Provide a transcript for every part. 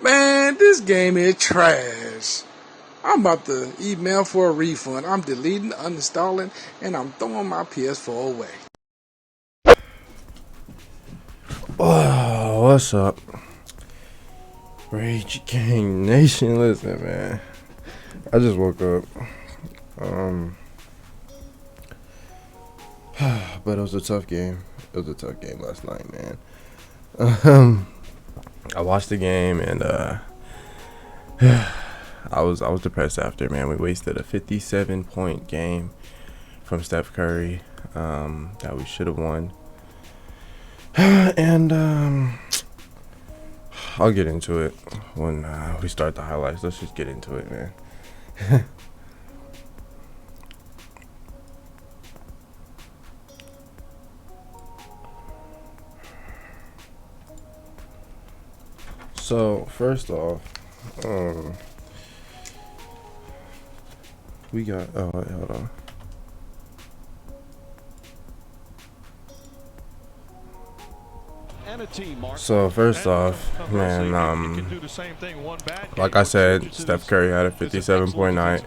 Man, this game is trash. I'm about to email for a refund. I'm deleting, uninstalling, and I'm throwing my PS4 away. Oh, what's up? Rage Gang Nation, listen, man. I just woke up. But it was a tough game. It was a tough game last night, man. I watched the game and I was depressed after, man. We wasted a 57-point game from Steph Curry that we should have won. And I'll get into it when we start the highlights. Let's just get into it, man. So first off, we got. Oh wait, hold on. So first off, man, like I said, Steph Curry had a 57-point night.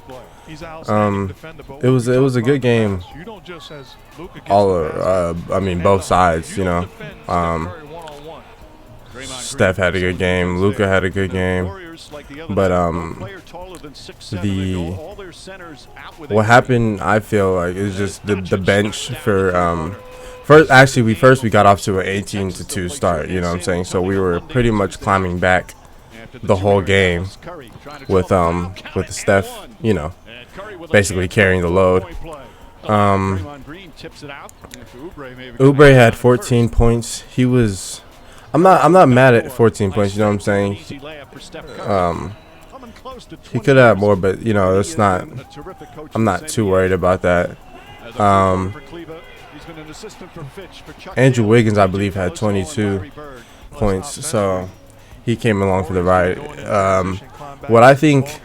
It was a good game. Both sides, you know. Steph had a good game. Luka had a good game. But what happened, I feel like, is just the bench for First, we got off to an 18-2 start, you know what I'm saying? So we were pretty much climbing back the whole game with Steph, you know, basically carrying the load. Oubre had 14 points. I'm not mad at 14 points, you know what I'm saying? He could have more, but you know, I'm not too worried about that. Andrew Wiggins, I believe, had 22 points, so he came along for the ride. What I think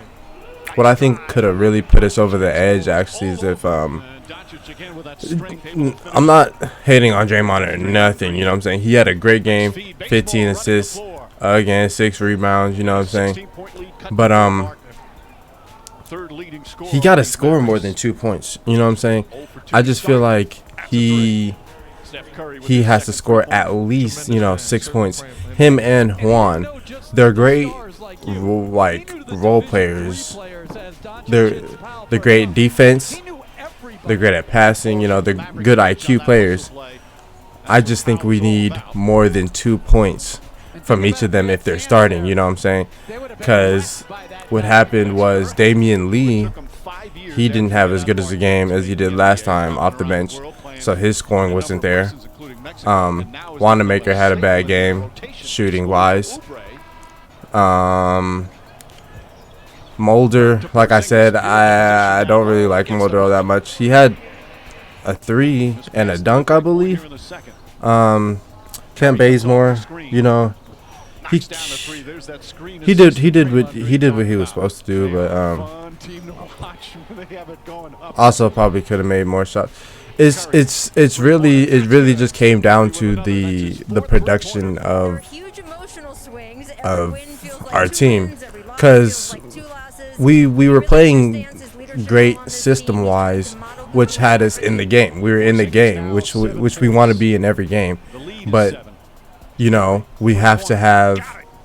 could have really put us over the edge, actually, is if I'm not hating on Draymond or nothing, you know what I'm saying? He had a great game, 15 assists, again 6 rebounds, you know what I'm saying? But he got to score more than 2 points, you know what I'm saying? I just feel like he has to score at least, you know, 6 points. Him and Juan, they're great, like, role players. They're great defense. They're great at passing. You know, they're good IQ players. I just think we need more than 2 points from each of them if they're starting. You know what I'm saying? Because what happened was Damian Lee, he didn't have as good as a game as he did last time off the bench, so his scoring wasn't there. Wanamaker had a bad game shooting wise. Mulder, like I said, I don't really like Mulder all that much. He had a 3 and a dunk, I believe. Kent Bazemore, you know, he did what he was supposed to do, but also probably could have made more shots. It really just came down to the production of our team, because we were playing great system wise, which had us in the game. We were in the game, which we want to be in every game, but you know, we have to have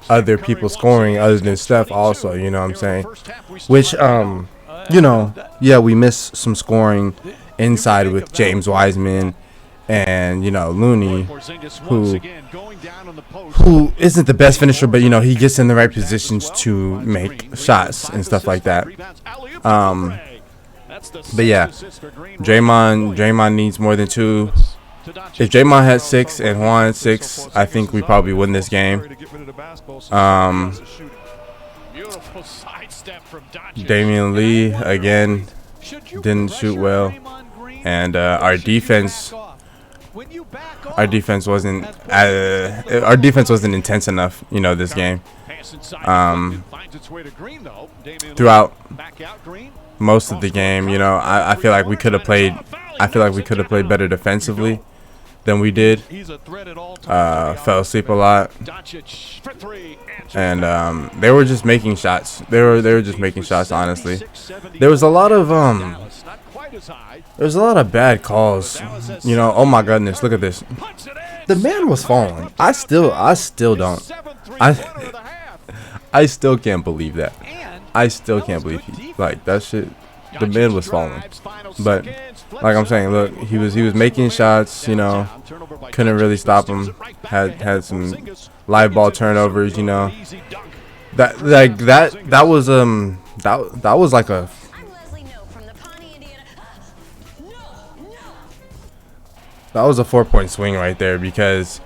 other people scoring other than Steph also, you know what I'm saying? Which you know, yeah, we missed some scoring inside with James Wiseman and, you know, Looney, who isn't the best finisher, but you know, he gets in the right positions to make shots and stuff like that. But yeah, Draymond needs more than 2. If Draymond had 6 and Juan had 6, I think we probably win this game. Damian Lee again didn't shoot well, and our defense wasn't intense enough, you know, this game. Throughout most of the game, you know, I feel like we could have played better defensively. than we did. Fell asleep a lot, and they were just making shots. They were just making shots. Honestly, there was a lot of bad calls. You know, oh my goodness, look at this. The man was falling. I still don't. I still can't believe that. I still can't believe like that shit. The man was falling. But like I'm saying, look, he was making shots, you know, couldn't really stop him. Had some live ball turnovers, you know. That was like a that was a 4-point swing right there, because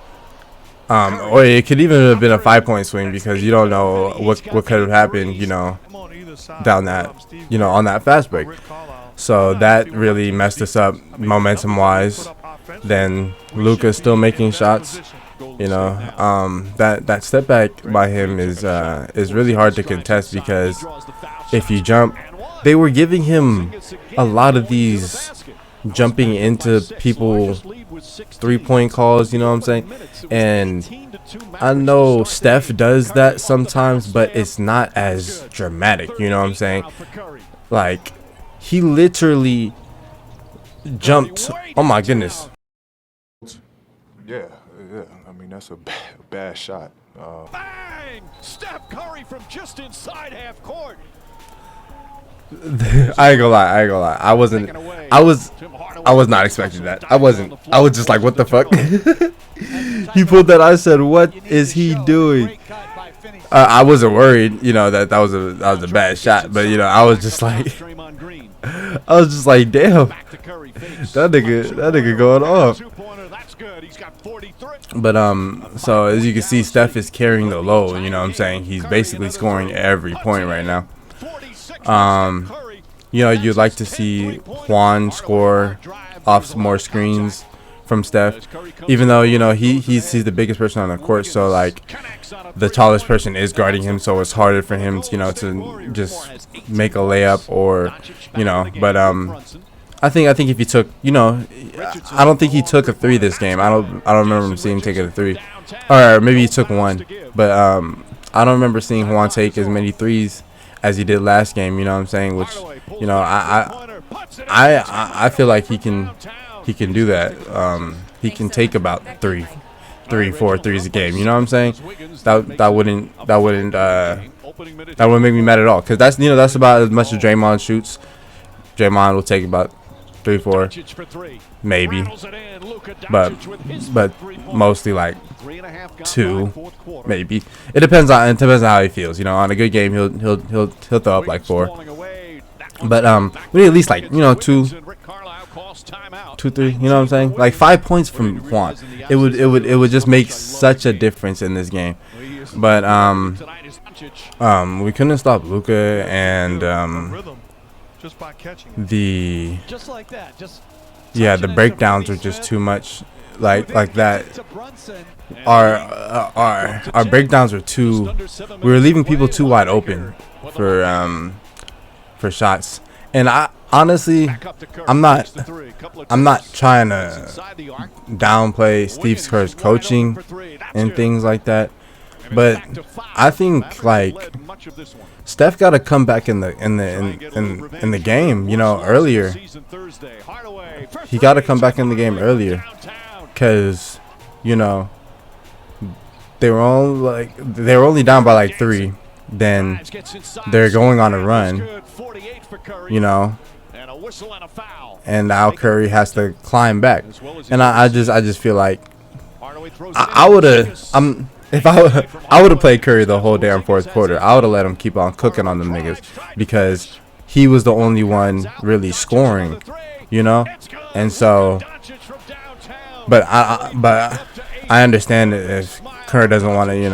or it could even have been a 5-point swing, because you don't know what could have happened, you know, down that, you know, on that fast break. So that really messed us up momentum wise. Then Luka's still making shots, you know. That step back by him is really hard to contest, because if you jump, they were giving him a lot of these jumping into people 3-point calls, you know what I'm saying? And I know Steph does that sometimes, but it's not as dramatic, you know what I'm saying? Like, he literally jumped. Oh my goodness. Yeah. I mean, that's a bad shot. Bang! Steph Curry from just inside half court. I ain't gonna lie. I was not expecting that. I was just like, what the fuck? He pulled that. I said, what is he doing? I wasn't worried, you know, that was a bad shot, but you know, I was just like, damn, that nigga going off. But so as you can see, Steph is carrying the load, you know what I'm saying? He's basically scoring every point right now. You know, you'd like to see Juan score off some more screens from Steph, even though, you know, he's the biggest person on the court, so like the tallest person is guarding him, so it's harder for him to, you know, to just make a layup, or, you know. But I think if he took, you know, I don't think he took a 3 this game. I don't remember him seeing him take a 3, or maybe he took 1, but I don't remember seeing Juan take as many 3s as he did last game, you know what I'm saying? Which, you know, I feel like he can do that. He can take about 3, 4 threes a game, you know what I'm saying? That wouldn't make me mad at all, because that's, you know, that's about as much as Draymond shoots. Draymond will take about 3, 4, maybe, but mostly like 2, maybe. It depends on how he feels. You know, on a good game, he'll throw up like 4. But we need at least, like, you know, 2, 3. You know what I'm saying? Like 5 points from Juan. It would just make such a difference in this game. But we couldn't stop Luka, and the breakdowns are just too much. Like that. Our breakdowns are too. We were leaving people too wide open for shots. And I honestly, I'm not trying to downplay Steve Kerr's coaching and things like that, but I think like Steph got to come back in the game, you know, earlier. He got to come back in the game earlier, because, you know, they were only down by like 3. Then they're going on a run, you know, and now Curry has to climb back. And I just feel like I would have played Curry the whole damn fourth quarter. I would have let him keep on cooking on them niggas, because he was the only one really scoring, you know. And so, but I understand that if Curry doesn't want to, you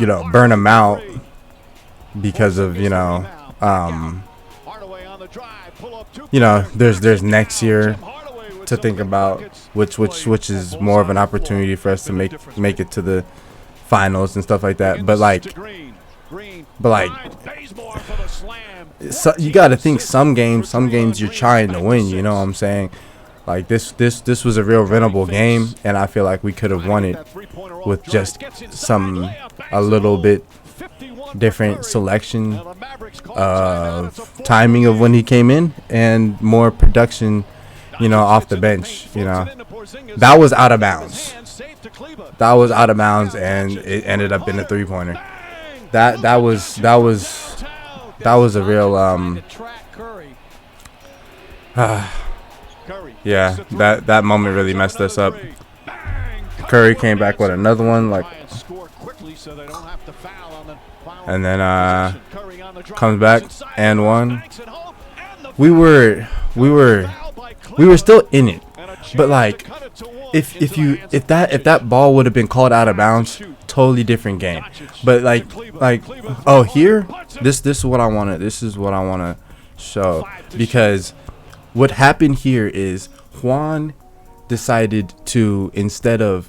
know, burn him out because of, you know, there's next year to think about, which is more of an opportunity for us to make it to the finals and stuff like that. But like, so you got to think some games you're trying to win, you know what I'm saying? Like this was a real winnable game, and I feel like we could have won it with just a little bit different selection of timing of when he came in and more production, off the bench. That was out of bounds. That was out of bounds, and it ended up in a 3-pointer. That was a real yeah, that moment really messed us up. Curry came back with another one, and then comes back and one. We were still in it, but like if that ball would have been called out of bounds, totally different game. But like oh, here this is what I wanted. This is what I want to show, because what happened here is Juan decided to, instead of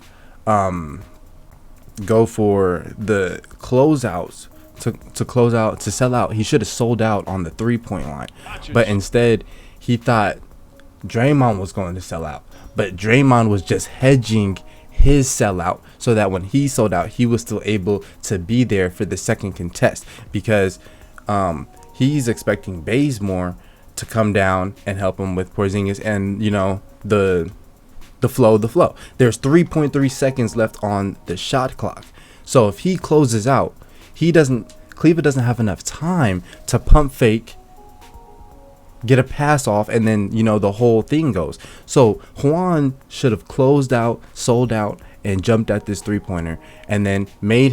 go for the closeouts to close out, to sell out, he should have sold out on the 3-point line. But instead, he thought Draymond was going to sell out. But Draymond was just hedging his sellout so that when he sold out, he was still able to be there for the second contest, because he's expecting Bazemore to come down and help him with Porzingis and the flow. There's 3.3 seconds left on the shot clock, so if he closes out, Cleveland doesn't have enough time to pump fake, get a pass off, and then the whole thing goes. So Juan should have closed out, sold out, and jumped at this 3-pointer, and then made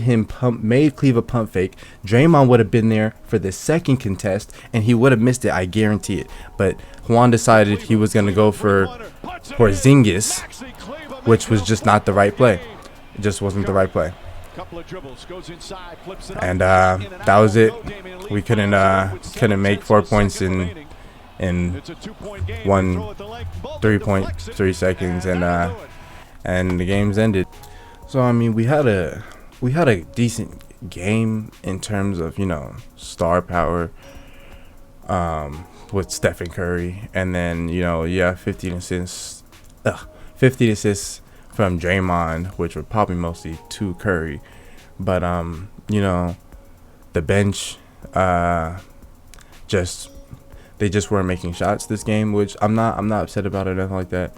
Cleveland pump fake. Draymond would have been there for the second contest, and he would have missed it, I guarantee it. But Juan decided he was going to go for Porzingis, which was just not the right play. It just wasn't the right play. And that was it. We couldn't make 4 points in 3.3 seconds, and the game's ended. So I mean, we had a decent game in terms of star power with Steph and Curry, and then 15 assists from Draymond, which were probably mostly to Curry. But the bench they just weren't making shots this game, which I'm not upset about it or nothing like that.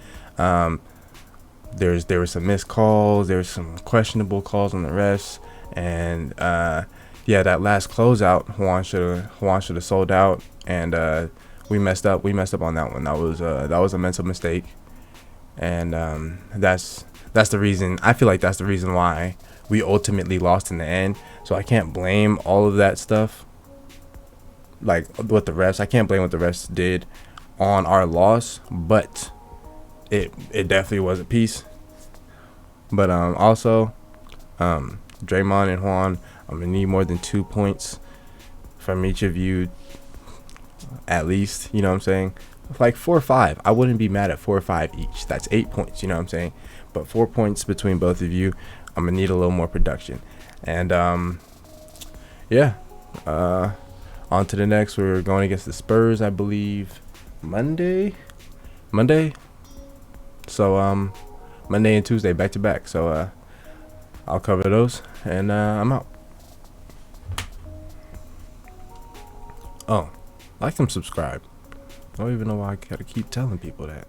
There were some missed calls, there were some questionable calls on the refs, and that last closeout, Juan should have sold out, and we messed up on that one. That was a mental mistake, and that's the reason. I feel like that's the reason why we ultimately lost in the end. So I can't blame all of that stuff, like what the refs. I can't blame what the refs did on our loss, but it definitely was a piece. But also Draymond and Juan, I'm gonna need more than 2 points from each of you, at least. You know what I'm saying? Like 4 or 5. I wouldn't be mad at 4 or 5 each. That's 8 points. You know what I'm saying? But 4 points between both of you. I'm gonna need a little more production. And on to the next. We're going against the Spurs, I believe, Monday. So Monday and Tuesday back to back. So I'll cover those, and I'm out. Oh, like and subscribe. I don't even know why I gotta keep telling people that.